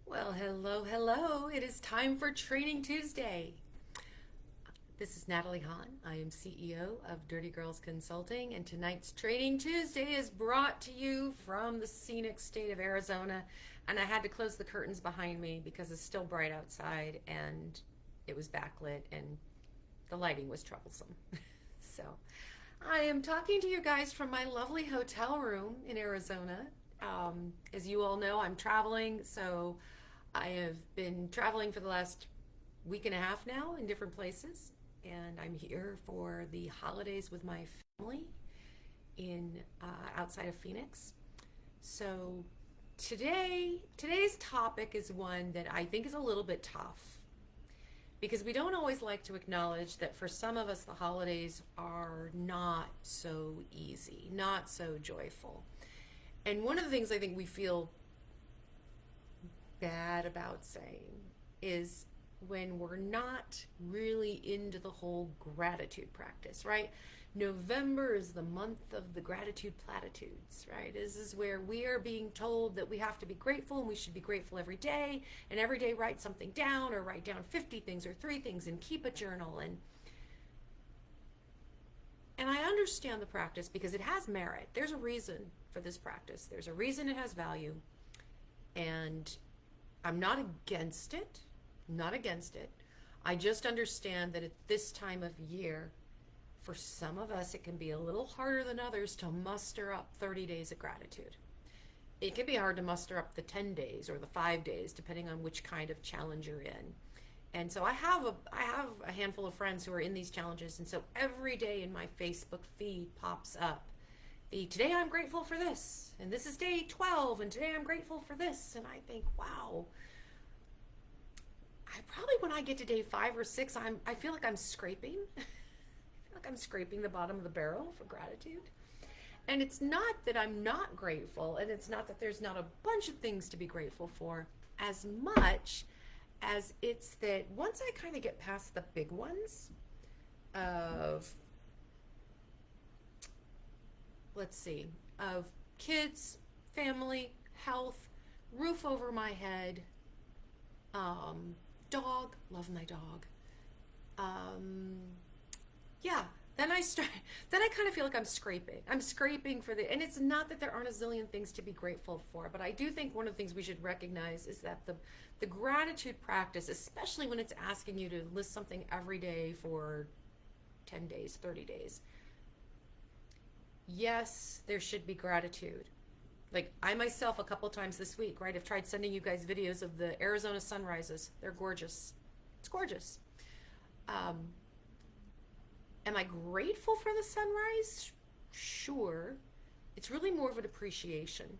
Well, hello, hello. It is time for Training Tuesday. This is Natalie Hahn. I am CEO of Dirty Girls Consulting, and tonight's Training Tuesday is brought to you from the scenic state of Arizona. And I had to close the curtains behind me because it's still bright outside and it was backlit and the lighting was troublesome. So I am talking to you guys from my lovely hotel room in Arizona. As you all know, I'm traveling, so I have been traveling for the last week and a half now in different places, and I'm here for the holidays with my family in outside of Phoenix. So today's topic is one that I think is a little bit tough because we don't always like to acknowledge that for some of us the holidays are not so easy, not so joyful. And one of the things I think we feel bad about saying is when we're not really into the whole gratitude practice, right? November is the month of the gratitude platitudes, right? This is where we are being told that we have to be grateful and we should be grateful every day, and every day write something down or write down 50 things or 3 things and keep a journal. And I understand the practice because it has merit. There's a reason for this practice. There's a reason it has value. And I'm not against it. Not against it. I just understand that at this time of year, for some of us, it can be a little harder than others to muster up 30 days of gratitude. It can be hard to muster up the 10 days or the 5 days, depending on which kind of challenge you're in. And so I have a handful of friends who are in these challenges, and so every day in my Facebook feed pops up the today I'm grateful for this, and this is day 12, and today I'm grateful for this, and I think, wow. I probably when I get to day 5 or 6, I feel like I'm scraping. I feel like I'm scraping the bottom of the barrel for gratitude. And it's not that I'm not grateful, and it's not that there's not a bunch of things to be grateful for, as much as it's that once I kind of get past the big ones of, let's see, of kids, family, health, roof over my head, dog, love my dog. Yeah, then then I kind of feel like I'm scraping. I'm scraping for and it's not that there aren't a zillion things to be grateful for, but I do think one of the things we should recognize is that the gratitude practice, especially when it's asking you to list something every day for 10 days, 30 days, yes, there should be gratitude. Like I myself, a couple times this week, right, I've tried sending you guys videos of the Arizona sunrises. They're gorgeous. It's gorgeous. Um, Am I grateful for the sunrise? Sure. It's really more of an appreciation.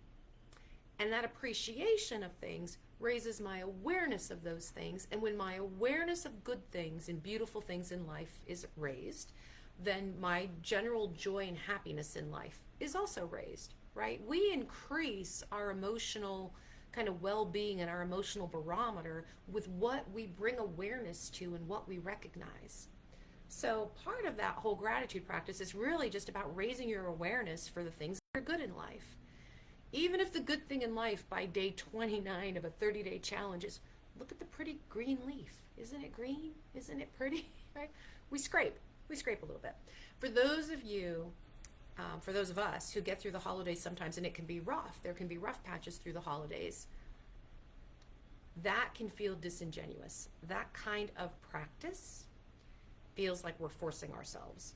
And that appreciation of things raises my awareness of those things. And when my awareness of good things and beautiful things in life is raised, then my general joy and happiness in life is also raised, right? We increase our emotional kind of well-being and our emotional barometer with what we bring awareness to and what we recognize. So part of that whole gratitude practice is really just about raising your awareness for the things that are good in life. Even if the good thing in life by day 29 of a 30-day challenge is look at the pretty green leaf. Isn't it green? Isn't it pretty? Right? We scrape a little bit. For those of you, for those of us who get through the holidays sometimes, and it can be rough, there can be rough patches through the holidays, that can feel disingenuous. That kind of practice feels like we're forcing ourselves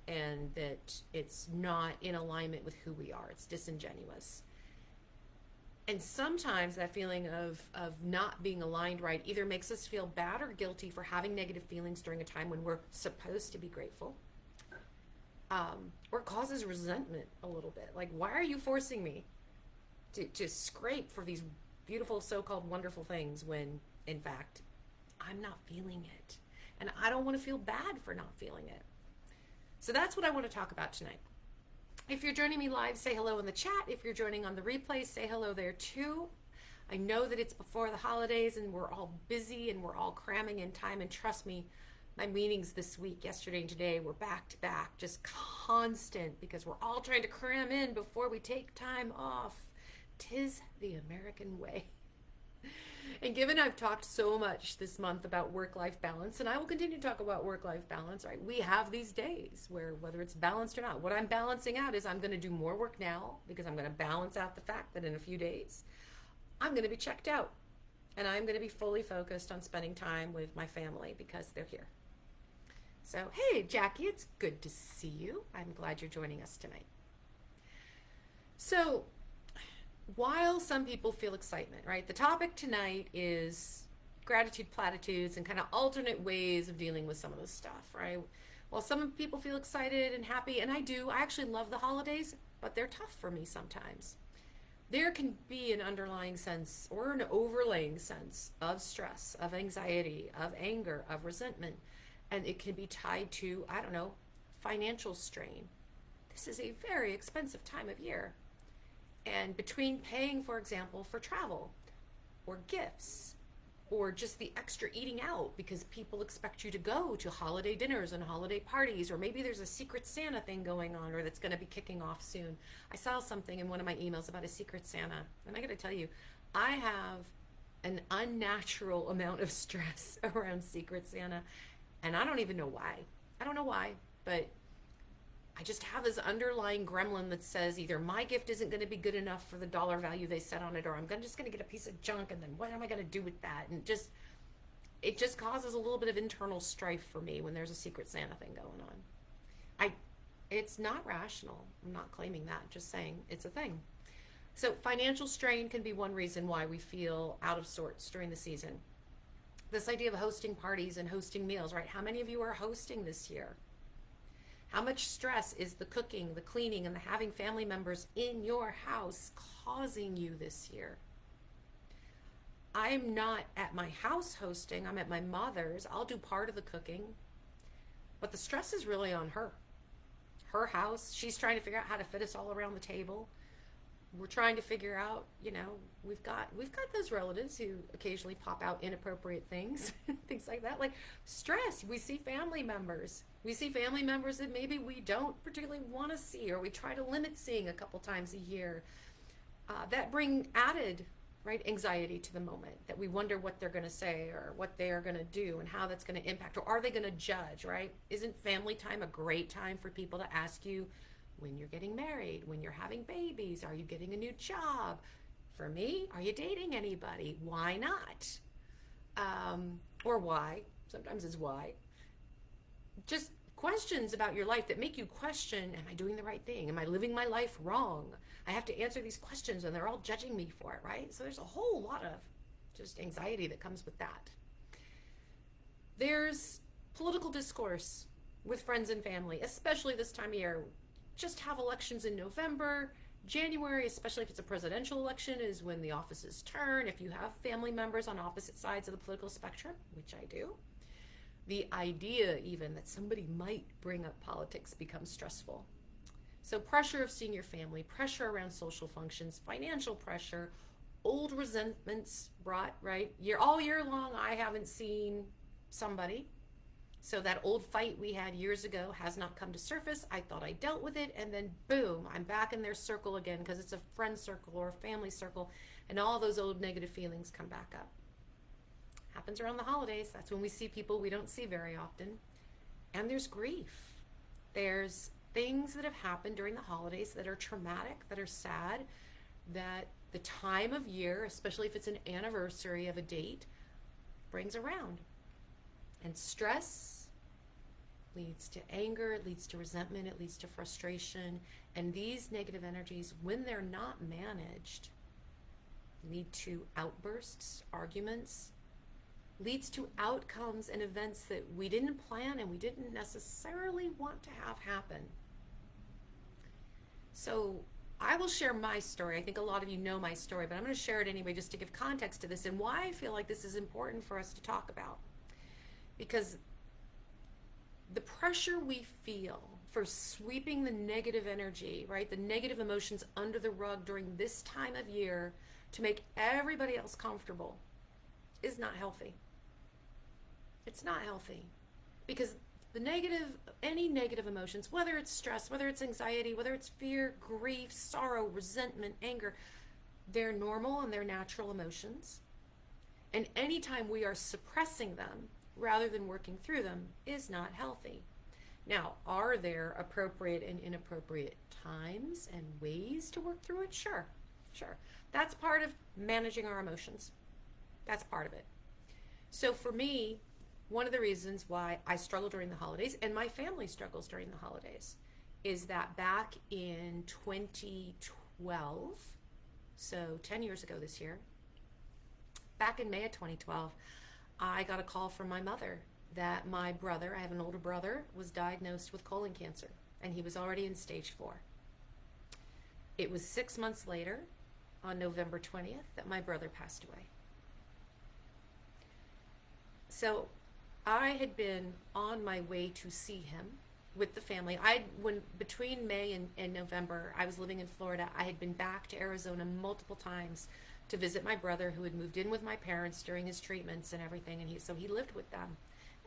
and that it's not in alignment with who we are. It's disingenuous. And sometimes that feeling of not being aligned right either makes us feel bad or guilty for having negative feelings during a time when we're supposed to be grateful, or causes resentment a little bit. Like, why are you forcing me to scrape for these beautiful, so-called wonderful things when, in fact, I'm not feeling it? And I don't want to feel bad for not feeling it. So that's what I want to talk about tonight. If you're joining me live, say hello in the chat. If you're joining on the replay, say hello there too. I know that it's before the holidays and we're all busy and we're all cramming in time. And trust me, my meetings this week, yesterday and today, were back to back, just constant, because we're all trying to cram in before we take time off. 'Tis the American way. And given I've talked so much this month about work-life balance, and I will continue to talk about work-life balance, right? We have these days where whether it's balanced or not, what I'm balancing out is I'm going to do more work now because I'm going to balance out the fact that in a few days I'm going to be checked out and I'm going to be fully focused on spending time with my family because they're here. So, hey, Jackie, it's good to see you. I'm glad you're joining us tonight. So, while some people feel excitement, right? The topic tonight is gratitude platitudes and kind of alternate ways of dealing with some of this stuff, right? While some people feel excited and happy, and I do, I actually love the holidays, but they're tough for me sometimes. There can be an underlying sense or an overlaying sense of stress, of anxiety, of anger, of resentment, and it can be tied to, I don't know, financial strain. This is a very expensive time of year. And between paying, for example, for travel or gifts or just the extra eating out because people expect you to go to holiday dinners and holiday parties, or maybe there's a secret Santa thing going on or that's going to be kicking off soon. I saw something in one of my emails about a secret Santa, and I got to tell you, I have an unnatural amount of stress around secret Santa, and I don't even know why. I don't know why, but I just have this underlying gremlin that says either my gift isn't going to be good enough for the dollar value they set on it, or I'm just going to get a piece of junk, and then what am I going to do with that? And it just causes a little bit of internal strife for me when there's a secret Santa thing going on. It's not rational. I'm not claiming that, just saying it's a thing. So financial strain can be one reason why we feel out of sorts during the season. This idea of hosting parties and hosting meals, right? How many of you are hosting this year? How much stress is the cooking, the cleaning, and the having family members in your house causing you this year? I'm not at my house hosting. I'm at my mother's. I'll do part of the cooking. But the stress is really on her. Her house. She's trying to figure out how to fit us all around the table. We're trying to figure out, we've got those relatives who occasionally pop out inappropriate things, things like that, like stress. We see family members that maybe we don't particularly want to see, or we try to limit seeing a couple times a year. That bring added, right, anxiety to the moment, that we wonder what they're going to say or what they are going to do and how that's going to impact, or are they going to judge, right? Isn't family time a great time for people to ask you when you're getting married, when you're having babies, are you getting a new job? For me, are you dating anybody? Why not? Or why? Sometimes it's why. Just questions about your life that make you question, am I doing the right thing? Am I living my life wrong? I have to answer these questions and they're all judging me for it, right? So there's a whole lot of just anxiety that comes with that. There's political discourse with friends and family, especially this time of year. Just have elections in November. January, especially if it's a presidential election, is when the offices turn. If you have family members on opposite sides of the political spectrum, which I do, the idea even that somebody might bring up politics becomes stressful. So pressure of seeing your family, pressure around social functions, financial pressure, old resentments brought, right? All year long, I haven't seen somebody. So that old fight we had years ago has not come to surface. I thought I dealt with it, and then boom, I'm back in their circle again because it's a friend circle or a family circle, and all those old negative feelings come back up. Happens around the holidays. That's when we see people we don't see very often. And there's grief. There's things that have happened during the holidays that are traumatic, that are sad, that the time of year, especially if it's an anniversary of a date, brings around. And stress leads to anger, it leads to resentment, it leads to frustration. And these negative energies, when they're not managed, lead to outbursts, arguments, leads to outcomes and events that we didn't plan and we didn't necessarily want to have happen. So I will share my story. I think a lot of you know my story, but I'm going to share it anyway just to give context to this and why I feel like this is important for us to talk about. Because the pressure we feel for sweeping the negative energy, right, the negative emotions under the rug during this time of year to make everybody else comfortable is not healthy. It's not healthy. Because any negative emotions, whether it's stress, whether it's anxiety, whether it's fear, grief, sorrow, resentment, anger, they're normal and they're natural emotions. And anytime we are suppressing them rather than working through them is not healthy. Now, are there appropriate and inappropriate times and ways to work through it? Sure, sure. That's part of managing our emotions. That's part of it. So for me, one of the reasons why I struggle during the holidays and my family struggles during the holidays is that back in 2012, so 10 years ago this year, back in May of 2012, I got a call from my mother that my brother, I have an older brother, was diagnosed with colon cancer, and he was already in stage 4. It was 6 months later, on November 20th, that my brother passed away. So I had been on my way to see him with the family. When between May and November, I was living in Florida. I had been back to Arizona multiple times to visit my brother, who had moved in with my parents during his treatments and everything, and he lived with them,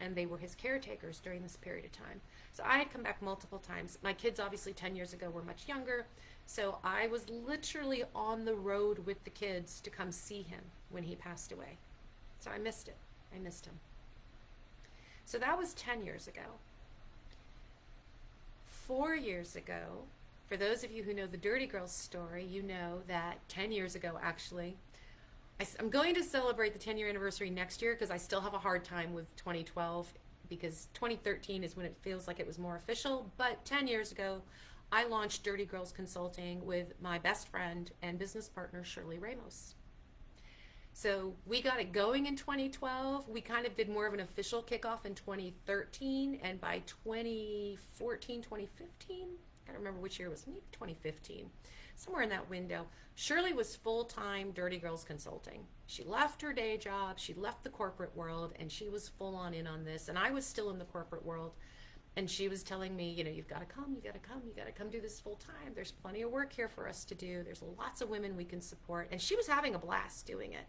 and they were his caretakers during this period of time. So I had come back multiple times. My kids, obviously 10 years ago, were much younger, so I was literally on the road with the kids to come see him when he passed away. So I missed it. I missed him. So that was 10 years ago. 4 years ago, for those of you who know the Dirty Girls story, you know that 10 years ago, actually, I'm going to celebrate the 10-year anniversary next year because I still have a hard time with 2012 because 2013 is when it feels like it was more official. But 10 years ago, I launched Dirty Girls Consulting with my best friend and business partner, Shirley Ramos. So we got it going in 2012. We kind of did more of an official kickoff in 2013. And by 2014, 2015, I don't remember which year it was, maybe 2015, somewhere in that window, Shirley was full-time Dirty Girls Consulting. She left her day job, she left the corporate world, and she was full on in on this. And I was still in the corporate world, and she was telling me, you've got to come, you got to come do this full-time. There's plenty of work here for us to do. There's lots of women we can support. And she was having a blast doing it.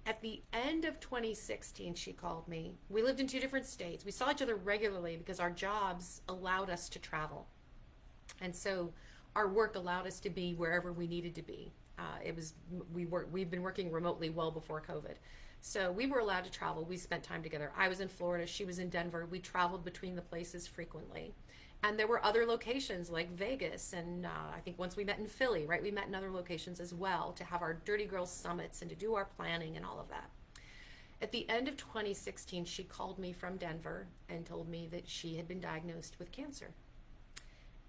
At the end of 2016, she called me. We lived in 2 different states. We saw each other regularly because our jobs allowed us to travel. And so our work allowed us to be wherever we needed to be. We've been working remotely well before COVID. So we were allowed to travel. We spent time together. I was in Florida. She was in Denver. We traveled between the places frequently. And there were other locations like Vegas, and I think once we met in Philly, right? We met in other locations as well to have our Dirty Girls Summits and to do our planning and all of that. At the end of 2016, she called me from Denver and told me that she had been diagnosed with cancer.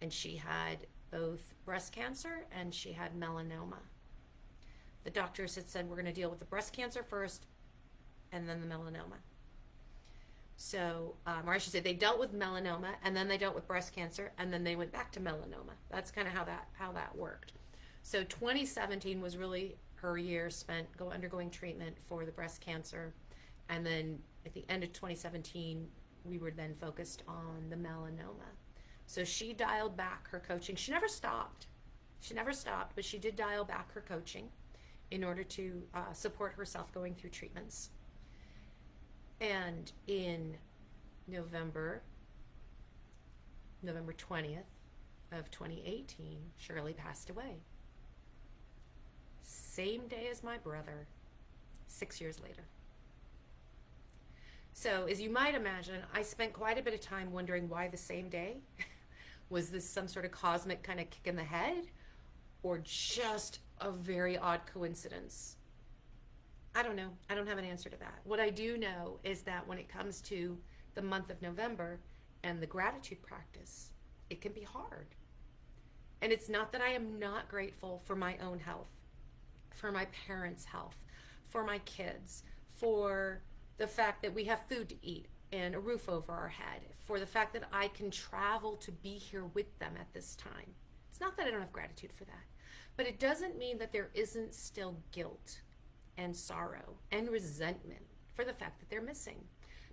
And she had both breast cancer and she had melanoma. The doctors had said, we're going to deal with the breast cancer first and then the melanoma. So, or I should say, they dealt with melanoma, and then they dealt with breast cancer, and then they went back to melanoma. That's kind of how that worked. So 2017 was really her year spent undergoing treatment for the breast cancer, and then at the end of 2017, we were then focused on the melanoma. So she dialed back her coaching. She never stopped, but she did dial back her coaching in order to support herself going through treatments. And in November 20th of 2018, Shirley passed away. Same day as my brother, 6 years later. So as you might imagine, I spent quite a bit of time wondering why the same day. Was this some sort of cosmic kind of kick in the head, or just a very odd coincidence? I don't know. I don't have an answer to that. What I do know is that when it comes to the month of November and the gratitude practice, it can be hard. And it's not that I am not grateful for my own health, for my parents' health, for my kids, for the fact that we have food to eat and a roof over our head, for the fact that I can travel to be here with them at this time. It's not that I don't have gratitude for that, but it doesn't mean that there isn't still guilt and sorrow and resentment for the fact that they're missing.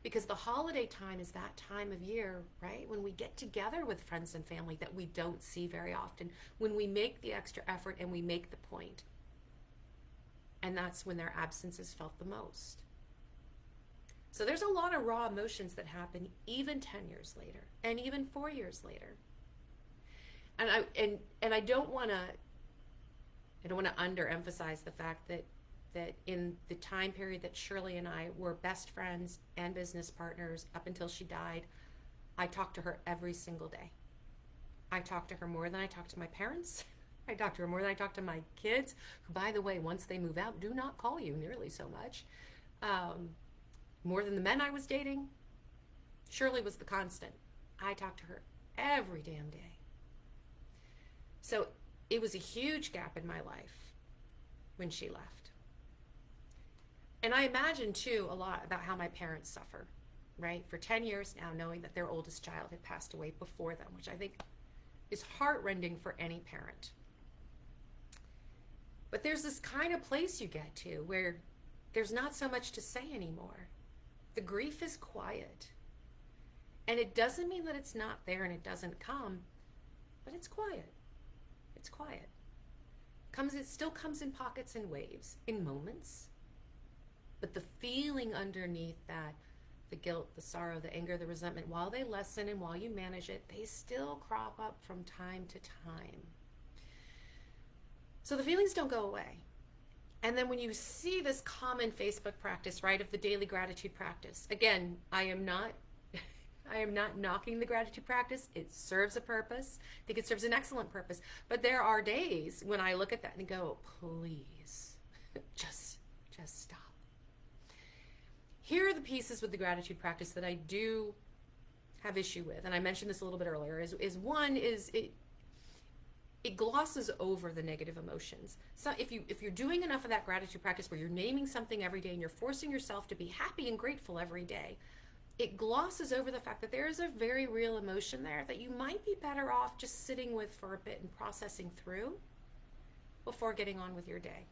Because the holiday time is that time of year, right, when we get together with friends and family that we don't see very often, when we make the extra effort and we make the point. And that's when their absence is felt the most. So there's a lot of raw emotions that happen even 10 years later and even 4 years later. And I don't want to underemphasize the fact that that in the time period that Shirley and I were best friends and business partners up until she died, I talked to her every single day. I talked to her more than I talked to my parents. I talked to her more than I talked to my kids, who, by the way, once they move out, do not call you nearly so much. More than the men I was dating. Shirley was the constant. I talked to her every damn day. So it was a huge gap in my life when she left. And I imagine, too, a lot about how my parents suffer, right? For 10 years now, knowing that their oldest child had passed away before them, which I think is heartrending for any parent. But there's this kind of place you get to where there's not so much to say anymore. The grief is quiet. And it doesn't mean that it's not there and it doesn't come, but it's quiet. It's quiet. It still comes in pockets and waves, in moments. But the feeling underneath that, the guilt, the sorrow, the anger, the resentment, while they lessen and while you manage it, they still crop up from time to time. So the feelings don't go away. And then when you see this common Facebook practice, right, of the daily gratitude practice, again, I am not knocking the gratitude practice. It serves a purpose. I think it serves an excellent purpose. But there are days when I look at that and go, please, just stop. Here are the pieces with the gratitude practice that I do have issue with, and I mentioned this a little bit earlier, is it glosses over the negative emotions. So if you're doing enough of that gratitude practice where you're naming something every day and you're forcing yourself to be happy and grateful every day, it glosses over the fact that there is a very real emotion there that you might be better off just sitting with for a bit and processing through before getting on with your day.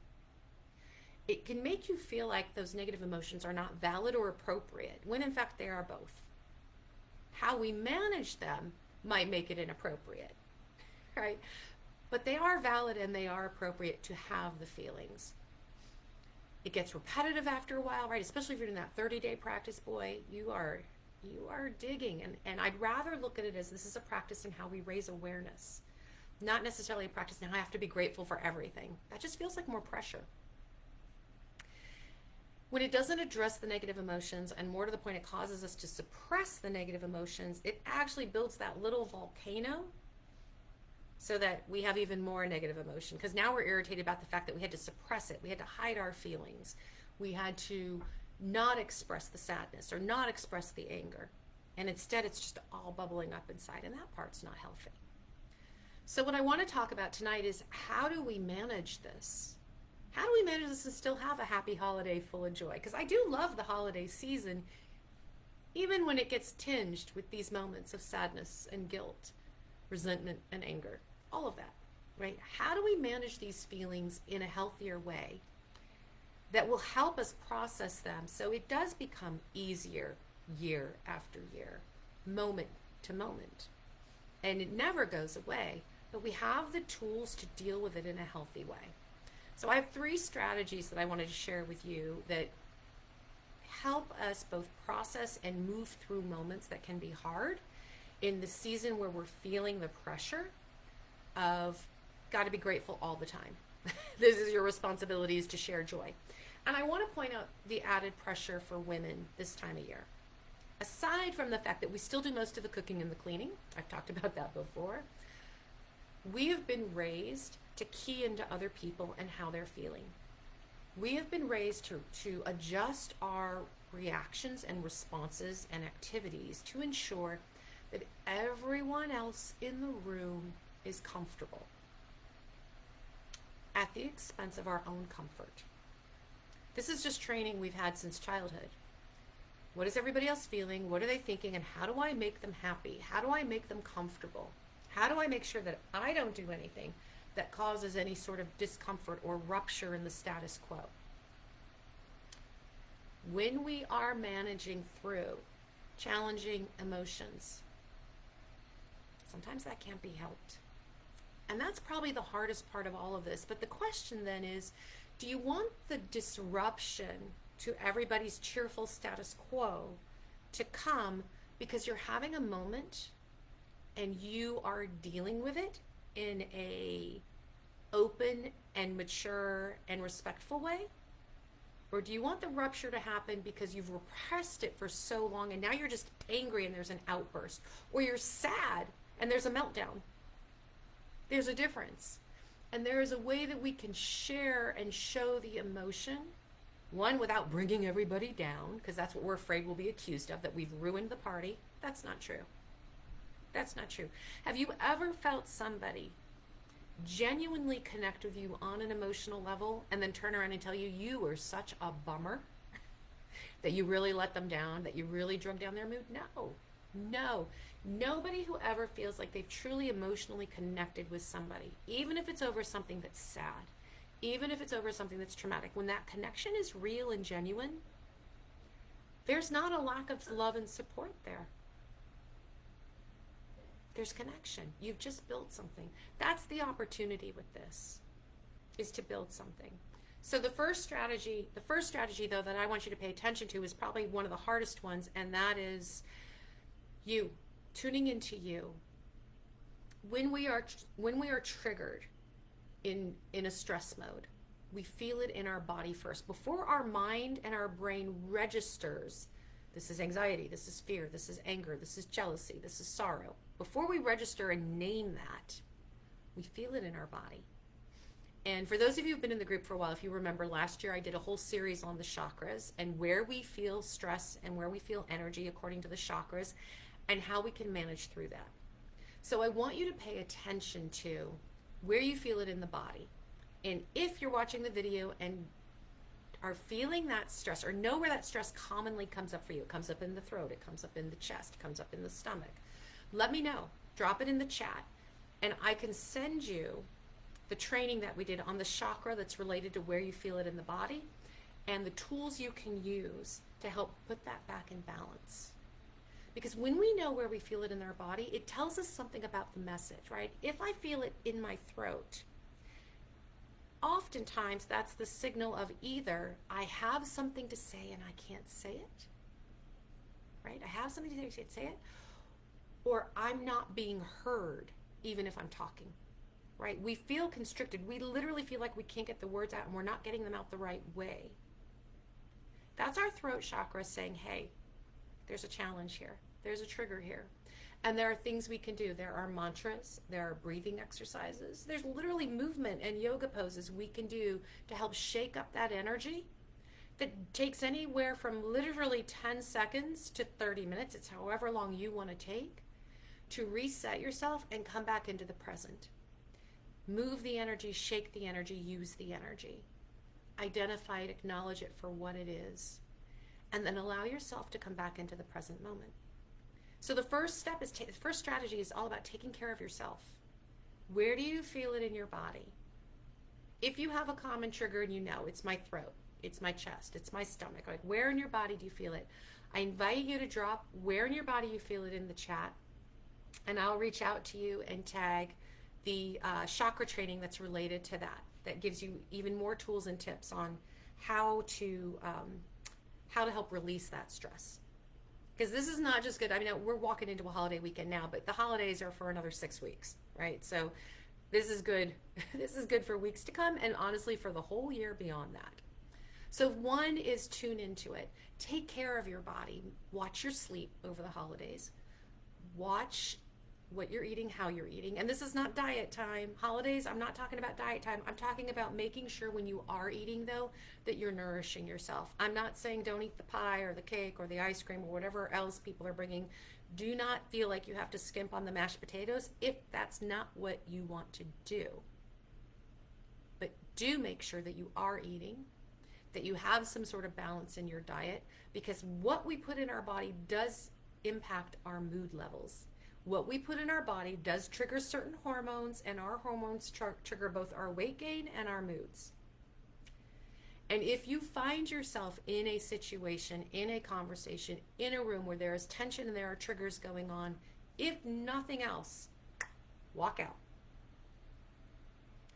It can make you feel like those negative emotions are not valid or appropriate, when in fact they are both. How we manage them might make it inappropriate, right? But they are valid and they are appropriate to have the feelings. It gets repetitive after a while, right? Especially if you're doing that 30-day practice, boy, you are digging. And I'd rather look at it as this is a practice in how we raise awareness, not necessarily a practice now I have to be grateful for everything. That just feels like more pressure. When it doesn't address the negative emotions, and more to the point, it causes us to suppress the negative emotions, it actually builds that little volcano so that we have even more negative emotion. Because now we're irritated about the fact that we had to suppress it. We had to hide our feelings. We had to not express the sadness or not express the anger. And instead, it's just all bubbling up inside, and that part's not healthy. So what I want to talk about tonight is, how do we manage this? How do we manage this and still have a happy holiday full of joy? Because I do love the holiday season, even when it gets tinged with these moments of sadness and guilt, resentment and anger, all of that, right? How do we manage these feelings in a healthier way that will help us process them so it does become easier year after year, moment to moment? And it never goes away, but we have the tools to deal with it in a healthy way. So I have 3 strategies that I wanted to share with you that help us both process and move through moments that can be hard in the season where we're feeling the pressure of got to be grateful all the time. This is your responsibility, is to share joy. And I want to point out the added pressure for women this time of year. Aside from the fact that we still do most of the cooking and the cleaning, I've talked about that before, we have been raised to key into other people and how they're feeling. We have been raised to adjust our reactions and responses and activities to ensure that everyone else in the room is comfortable at the expense of our own comfort. This is just training we've had since childhood. What is everybody else feeling? What are they thinking? And how do I make them happy? How do I make them comfortable? How do I make sure that I don't do anything that causes any sort of discomfort or rupture in the status quo? When we are managing through challenging emotions, sometimes that can't be helped. And that's probably the hardest part of all of this. But the question then is, do you want the disruption to everybody's cheerful status quo to come because you're having a moment and you are dealing with it in a open and mature and respectful way? Or do you want the rupture to happen because you've repressed it for so long and now you're just angry and there's an outburst? Or you're sad and there's a meltdown? There's a difference. And there is a way that we can share and show the emotion, one, without bringing everybody down, because that's what we're afraid we'll be accused of, that we've ruined the party. That's not true. That's not true. Have you ever felt somebody genuinely connect with you on an emotional level and then turn around and tell you you were such a bummer, that you really let them down, that you really drug down their mood? No. No. Nobody who ever feels like they've truly emotionally connected with somebody, even if it's over something that's sad, even if it's over something that's traumatic, when that connection is real and genuine, there's not a lack of love and support there. There's connection. You've just built something. That's the opportunity with this, is to build something. So the first strategy though that I want you to pay attention to is probably one of the hardest ones, and that is you, tuning into you. When we are triggered in a stress mode, we feel it in our body first. Before our mind and our brain registers, this is anxiety, this is fear, this is anger, this is jealousy, this is sorrow. Before we register and name that, we feel it in our body. And for those of you who've been in the group for a while, if you remember last year, I did a whole series on the chakras and where we feel stress and where we feel energy according to the chakras and how we can manage through that. So I want you to pay attention to where you feel it in the body. And if you're watching the video and are feeling that stress, or know where that stress commonly comes up for you, it comes up in the throat, it comes up in the chest, it comes up in the stomach, let me know. Drop it in the chat, and I can send you the training that we did on the chakra that's related to where you feel it in the body, and the tools you can use to help put that back in balance. Because when we know where we feel it in our body, it tells us something about the message, right? If I feel it in my throat, oftentimes that's the signal of either I have something to say and I can't say it, right? I have something to say it, or I'm not being heard even if I'm talking, right? We feel constricted. We literally feel like we can't get the words out and we're not getting them out the right way. That's our throat chakra saying, hey, there's a challenge here. There's a trigger here. And there are things we can do. There are mantras, there are breathing exercises, there's literally movement and yoga poses we can do to help shake up that energy that takes anywhere from literally 10 seconds to 30 minutes. It's however long you want to take to reset yourself and come back into the present. Move the energy, shake the energy, use the energy. Identify it, acknowledge it for what it is, and then allow yourself to come back into the present moment. So the first step is, the first strategy is all about taking care of yourself. Where do you feel it in your body? If you have a common trigger and you know, it's my throat, it's my chest, it's my stomach, like where in your body do you feel it? I invite you to drop where in your body you feel it in the chat, and I'll reach out to you and tag the chakra training that's related to that. That gives you even more tools and tips on how to help release that stress. Because this is not just good. I mean, we're walking into a holiday weekend now, but the holidays are for another 6 weeks, right? So this is good. This is good for weeks to come, and honestly for the whole year beyond that. So one is tune into it. Take care of your body. Watch your sleep over the holidays. Watch what you're eating, how you're eating. And this is not diet time. Holidays, I'm not talking about diet time. I'm talking about making sure when you are eating, though, that you're nourishing yourself. I'm not saying don't eat the pie or the cake or the ice cream or whatever else people are bringing. Do not feel like you have to skimp on the mashed potatoes if that's not what you want to do. But do make sure that you are eating, that you have some sort of balance in your diet, because what we put in our body does impact our mood levels. What we put in our body does trigger certain hormones, and our hormones trigger both our weight gain and our moods. And if you find yourself in a situation, in a conversation, in a room where there is tension and there are triggers going on, if nothing else, walk out.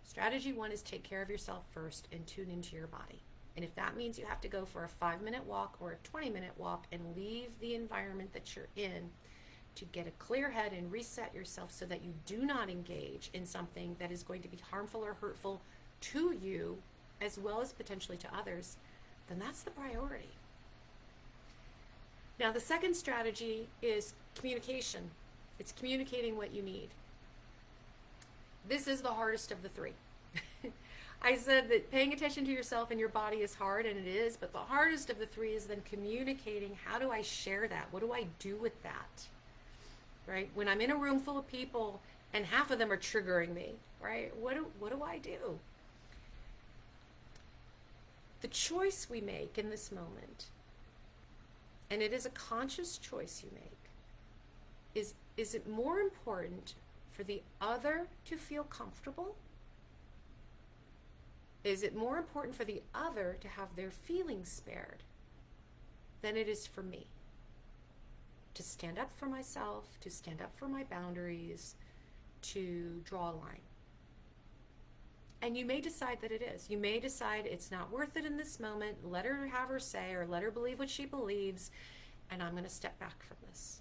Strategy one is take care of yourself first and tune into your body. And if that means you have to go for a 5-minute walk or a 20-minute walk and leave the environment that you're in, to get a clear head and reset yourself so that you do not engage in something that is going to be harmful or hurtful to you as well as potentially to others, then that's the priority. Now, the second strategy is communication. It's communicating what you need. This is the hardest of the three. I said that paying attention to yourself and your body is hard, and it is, but the hardest of the three is then communicating. How do I share that? What do I do with that? Right? When I'm in a room full of people and half of them are triggering me, right? What do I do? The choice we make in this moment, and it is a conscious choice you make, is it more important for the other to feel comfortable? Is it more important for the other to have their feelings spared than it is for me? To stand up for myself, to stand up for my boundaries, to draw a line. And you may decide that it is. You may decide it's not worth it in this moment. Let her have her say, or let her believe what she believes, and I'm going to step back from this.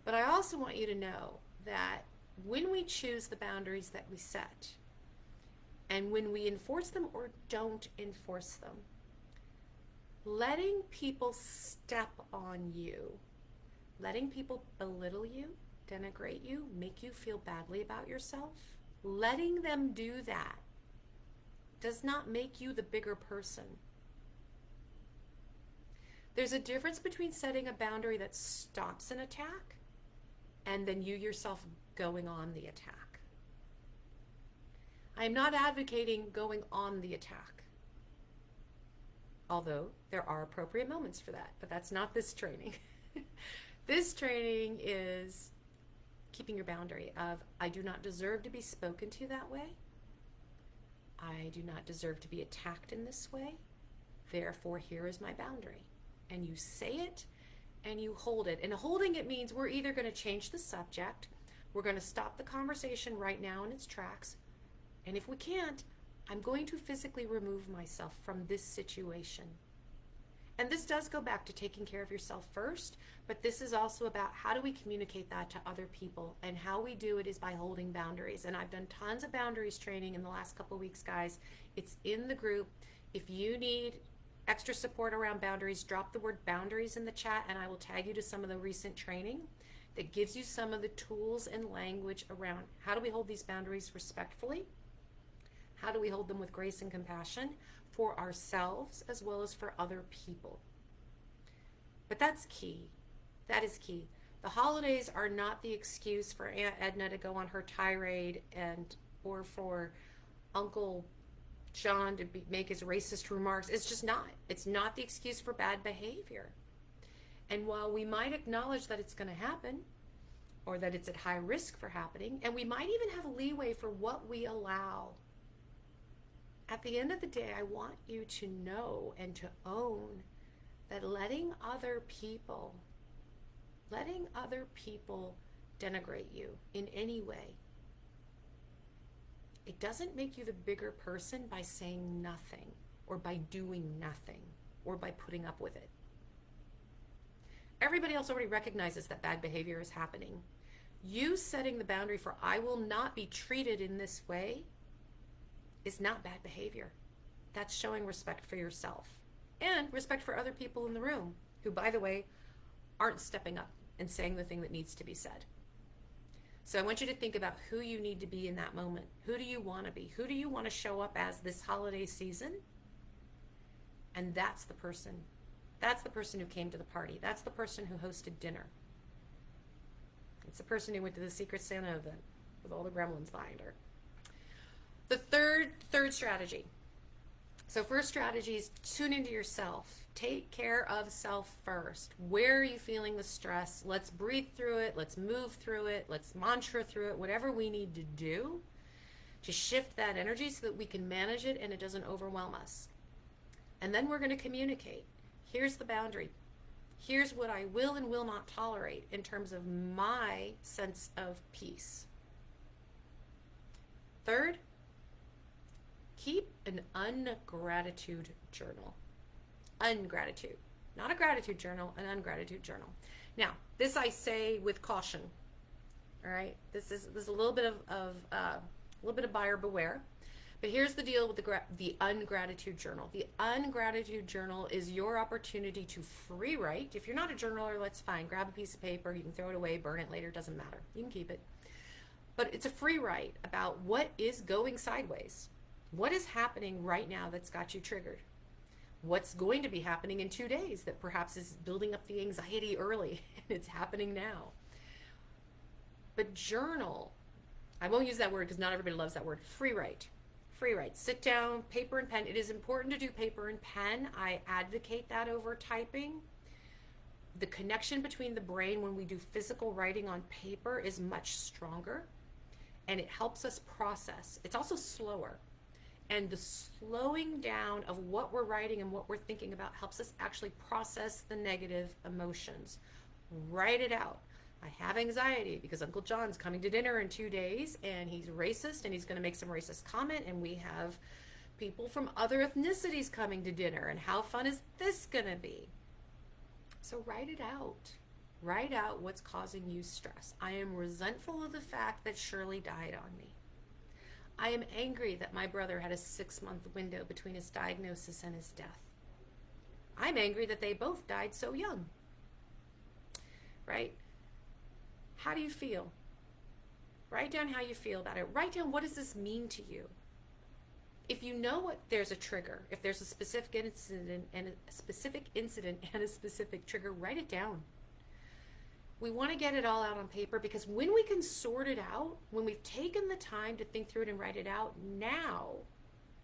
But I also want you to know that when we choose the boundaries that we set, and when we enforce them or don't enforce them, letting people step on you, letting people belittle you, denigrate you, make you feel badly about yourself, letting them do that does not make you the bigger person. There's a difference between setting a boundary that stops an attack and then you yourself going on the attack. I am not advocating going on the attack, although there are appropriate moments for that, but that's not this training. This training is keeping your boundary of, I do not deserve to be spoken to that way. I do not deserve to be attacked in this way. Therefore, here is my boundary. And you say it and you hold it. And holding it means we're either going to change the subject, we're going to stop the conversation right now in its tracks, and if we can't, I'm going to physically remove myself from this situation. And this does go back to taking care of yourself first, but this is also about how do we communicate that to other people, and how we do it is by holding boundaries. And I've done tons of boundaries training in the last couple of weeks, guys. It's in the group. If you need extra support around boundaries, drop the word boundaries in the chat and I will tag you to some of the recent training that gives you some of the tools and language around how do we hold these boundaries respectfully, how do we hold them with grace and compassion for ourselves as well as for other people. But that's key. That is key. The holidays are not the excuse for Aunt Edna to go on her tirade or for Uncle John to make his racist remarks. It's just not. It's not the excuse for bad behavior. And while we might acknowledge that it's going to happen, or that it's at high risk for happening, and we might even have leeway for what we allow, at the end of the day, I want you to know and to own that letting other people denigrate you in any way, it doesn't make you the bigger person by saying nothing, or by doing nothing, or by putting up with it. Everybody else already recognizes that bad behavior is happening. You setting the boundary for I will not be treated in this way is not bad behavior. That's showing respect for yourself and respect for other people in the room who, by the way, aren't stepping up and saying the thing that needs to be said. So I want you to think about who you need to be in that moment. Who do you want to be? Who do you want to show up as this holiday season? And that's the person. That's the person who came to the party. That's the person who hosted dinner. It's the person who went to the Secret Santa event with all the gremlins behind her. The third strategy. So first strategy is tune into yourself. Take care of self first. Where are you feeling the stress? Let's breathe through it. Let's move through it. Let's mantra through it. Whatever we need to do to shift that energy so that we can manage it and it doesn't overwhelm us. And then we're going to communicate. Here's the boundary. Here's what I will and will not tolerate in terms of my sense of peace. Third, keep an ungratitude journal. Ungratitude. Not a gratitude journal, an ungratitude journal. Now, this I say with caution. All right? This is a little bit of buyer beware. But here's the deal with the ungratitude journal. The ungratitude journal is your opportunity to free write. If you're not a journaler, that's fine. Grab a piece of paper. You can throw it away, burn it later. Doesn't matter. You can keep it. But it's a free write about what is going sideways. What is happening right now that's got you triggered? What's going to be happening in 2 days that perhaps is building up the anxiety early and it's happening now? But journal. I won't use that word because not everybody loves that word. Free write. Free write. Sit down, paper and pen. It is important to do paper and pen. I advocate that over typing. The connection between the brain when we do physical writing on paper is much stronger, and it helps us process. It's also slower. And the slowing down of what we're writing and what we're thinking about helps us actually process the negative emotions. Write it out. I have anxiety because Uncle John's coming to dinner in 2 days and he's racist and he's going to make some racist comment, and we have people from other ethnicities coming to dinner, and how fun is this going to be? So write it out. Write out what's causing you stress. I am resentful of the fact that Shirley died on me. I am angry that my brother had a 6-month window between his diagnosis and his death. I'm angry that they both died so young. Right? How do you feel? Write down how you feel about it. Write down, what does this mean to you? If you know what, there's a trigger. If there's a specific incident and a specific trigger, write it down. We want to get it all out on paper, because when we can sort it out, when we've taken the time to think through it and write it out, now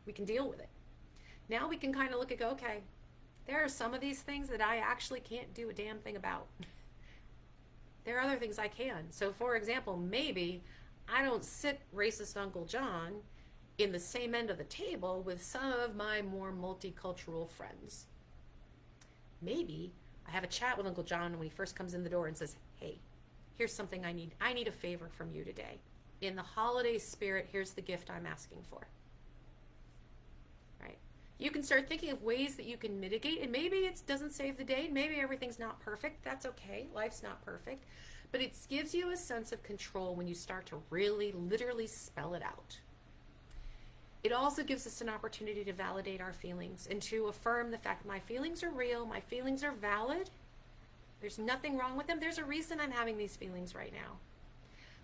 we can deal with it. Now we can kind of look and go, okay, there are some of these things that I actually can't do a damn thing about. There are other things I can. So for example, maybe I don't sit racist Uncle John in the same end of the table with some of my more multicultural friends. Maybe I have a chat with Uncle John when he first comes in the door and says, hey, here's something I need. I need a favor from you today. In the holiday spirit, here's the gift I'm asking for. Right? You can start thinking of ways that you can mitigate, and maybe it doesn't save the day. Maybe everything's not perfect. That's okay. Life's not perfect. But it gives you a sense of control when you start to really, literally spell it out. It also gives us an opportunity to validate our feelings and to affirm the fact my feelings are real, my feelings are valid. There's nothing wrong with them. There's a reason I'm having these feelings right now.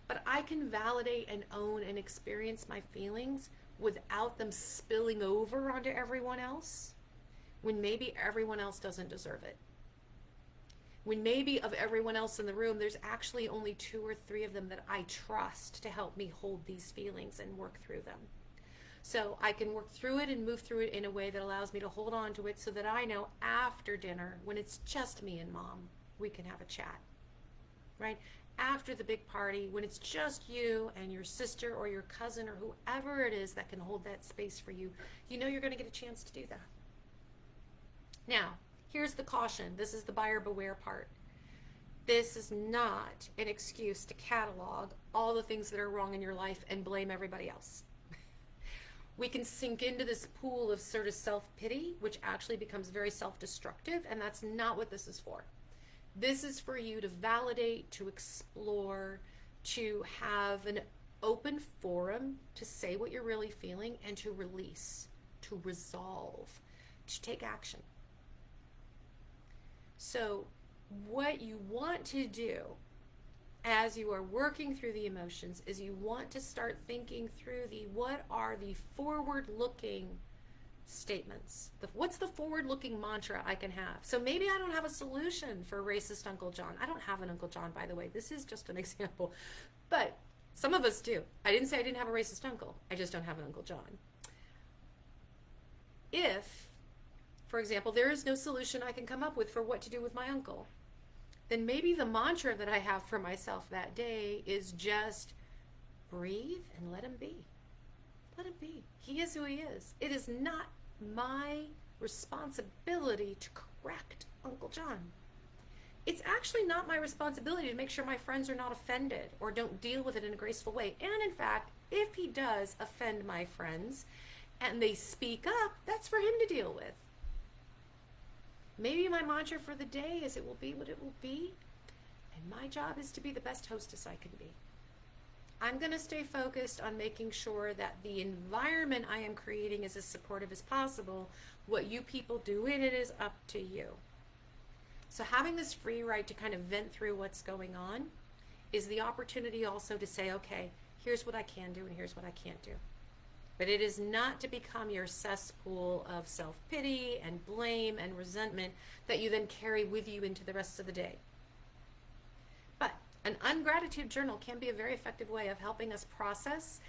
But I can validate and own and experience my feelings without them spilling over onto everyone else, when maybe everyone else doesn't deserve it. When maybe of everyone else in the room, there's actually only 2 or 3 of them that I trust to help me hold these feelings and work through them. So I can work through it and move through it in a way that allows me to hold on to it, so that I know after dinner, when it's just me and Mom, we can have a chat, right? After the big party, when it's just you and your sister or your cousin or whoever it is that can hold that space for you, you know you're going to get a chance to do that. Now, here's the caution. This is the buyer beware part. This is not an excuse to catalog all the things that are wrong in your life and blame everybody else. We can sink into this pool of sort of self-pity, which actually becomes very self-destructive, and that's not what this is for. This is for you to validate, to explore, to have an open forum to say what you're really feeling, and to release, to resolve, to take action. So what you want to do as you are working through the emotions is you want to start thinking through what are the forward-looking statements. What's the forward-looking mantra I can have? So maybe I don't have a solution for racist Uncle John. I don't have an Uncle John, by the way. This is just an example. But some of us do. I didn't say I didn't have a racist uncle. I just don't have an Uncle John. If, for example, there is no solution I can come up with for what to do with my uncle, then maybe the mantra that I have for myself that day is just breathe and let him be. Let him be. He is who he is. It is not my responsibility to correct Uncle John. It's actually not my responsibility to make sure my friends are not offended or don't deal with it in a graceful way. And in fact, if he does offend my friends and they speak up, that's for him to deal with. Maybe my mantra for the day is it will be what it will be, and my job is to be the best hostess I can be. I'm going to stay focused on making sure that the environment I am creating is as supportive as possible. What you people do in it is up to you. So having this free right to kind of vent through what's going on is the opportunity also to say, okay, here's what I can do and here's what I can't do. But it is not to become your cesspool of self-pity and blame and resentment that you then carry with you into the rest of the day. But an ungratitude journal can be a very effective way of helping us process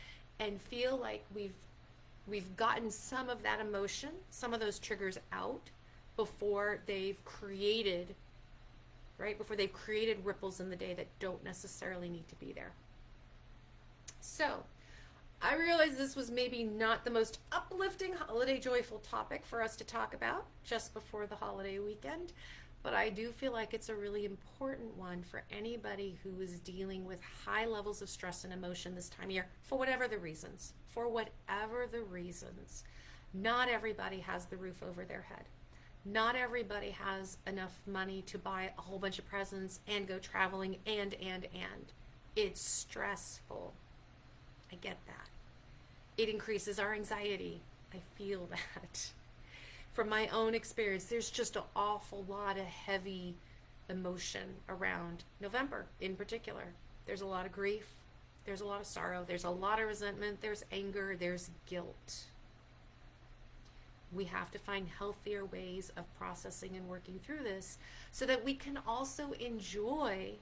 and feel like we've gotten some of that emotion, some of those triggers out before they've created, right? Before they've created ripples in the day that don't necessarily need to be there. So, I realize this was maybe not the most uplifting holiday joyful topic for us to talk about just before the holiday weekend, but I do feel like it's a really important one for anybody who is dealing with high levels of stress and emotion this time of year, for whatever the reasons. For whatever the reasons. Not everybody has the roof over their head. Not everybody has enough money to buy a whole bunch of presents and go traveling and. It's stressful. I get that. It increases our anxiety. I feel that. From my own experience, there's just an awful lot of heavy emotion around November in particular. There's a lot of grief. There's a lot of sorrow. There's a lot of resentment. There's anger. There's guilt. We have to find healthier ways of processing and working through this so that we can also enjoy,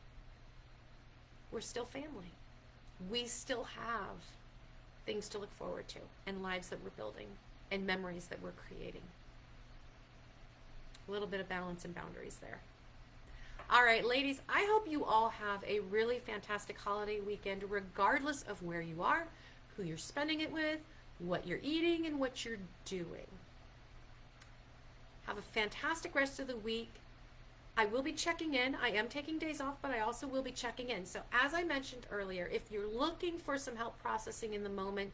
we're still family. We still have things to look forward to and lives that we're building and memories that we're creating. A little bit of balance and boundaries there. All right, ladies, I hope you all have a really fantastic holiday weekend, regardless of where you are, who you're spending it with, what you're eating, and what you're doing. Have a fantastic rest of the week. I will be checking in. I am taking days off, but I also will be checking in. So as I mentioned earlier, if you're looking for some help processing in the moment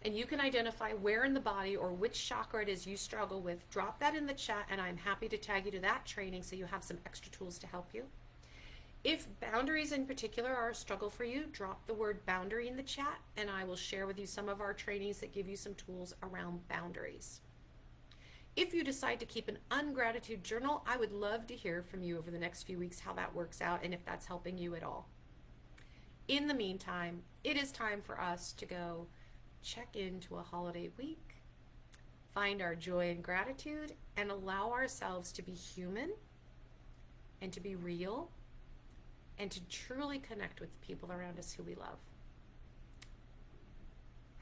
and you can identify where in the body or which chakra it is you struggle with, drop that in the chat and I'm happy to tag you to that training so you have some extra tools to help you. If boundaries in particular are a struggle for you, drop the word boundary in the chat and I will share with you some of our trainings that give you some tools around boundaries. If you decide to keep an ungratitude journal, I would love to hear from you over the next few weeks how that works out and if that's helping you at all. In the meantime, it is time for us to go check into a holiday week, find our joy and gratitude, and allow ourselves to be human and to be real and to truly connect with the people around us who we love.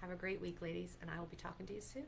Have a great week, ladies, and I will be talking to you soon.